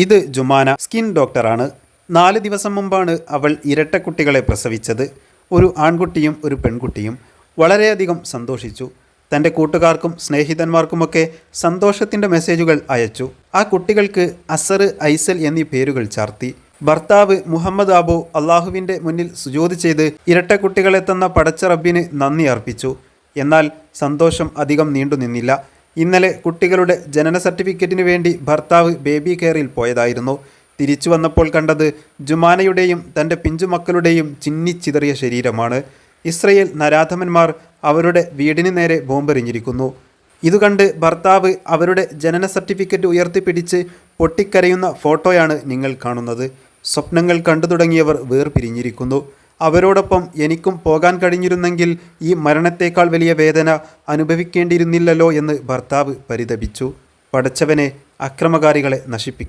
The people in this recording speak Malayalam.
ഇത് ജുമാന, സ്കിൻ ഡോക്ടറാണ്. 4 ദിവസം മുമ്പാണ് അവൾ ഇരട്ടക്കുട്ടികളെ പ്രസവിച്ചത്. ഒരു ആൺകുട്ടിയും ഒരു പെൺകുട്ടിയും. വളരെയധികം സന്തോഷിച്ചു. തൻ്റെ കൂട്ടുകാർക്കും സ്നേഹിതന്മാർക്കുമൊക്കെ സന്തോഷത്തിൻ്റെ മെസ്സേജുകൾ അയച്ചു. ആ കുട്ടികൾക്ക് അസർ, ഐസൽ എന്നീ പേരുകൾ ചാർത്തി. ഭർത്താവ് മുഹമ്മദ് അബു അള്ളാഹുവിൻ്റെ മുന്നിൽ സുജൂദ് ചെയ്ത് ഇരട്ടക്കുട്ടികളെ തന്ന പടച്ച റബ്ബിന് നന്ദി അർപ്പിച്ചു. എന്നാൽ സന്തോഷം അധികം നീണ്ടുനിന്നില്ല. ഇന്നലെ കുട്ടികളുടെ ജനന സർട്ടിഫിക്കറ്റിന് വേണ്ടി ഭർത്താവ് ബേബി കെയറിൽ പോയതായിരുന്നു. തിരിച്ചു വന്നപ്പോൾ കണ്ടത് ജുമാനയുടെയും തൻ്റെ പിഞ്ചുമക്കളുടെയും ചിന്നിച്ചിതറിയ ശരീരമാണ്. ഇസ്രയേൽ നരാധമന്മാർ അവരുടെ വീടിന് നേരെ ബോംബെറിഞ്ഞിരിക്കുന്നു. ഇതുകണ്ട് ഭർത്താവ് അവരുടെ ജനന സർട്ടിഫിക്കറ്റ് ഉയർത്തിപ്പിടിച്ച് പൊട്ടിക്കരയുന്ന ഫോട്ടോയാണ് നിങ്ങൾ കാണുന്നത്. സ്വപ്നങ്ങൾ കണ്ടു തുടങ്ങിയവർ വേർപിരിഞ്ഞിരിക്കുന്നു. അവരോടൊപ്പം എനിക്കും പോകാൻ കഴിഞ്ഞിരുന്നെങ്കിൽ ഈ മരണത്തേക്കാൾ വലിയ വേദന അനുഭവിക്കേണ്ടിയിരുന്നില്ലല്ലോ എന്ന് ഭർത്താവ് പരിതപിച്ചു. പടച്ചവനെ, അക്രമകാരികളെ നശിപ്പിക്കണം.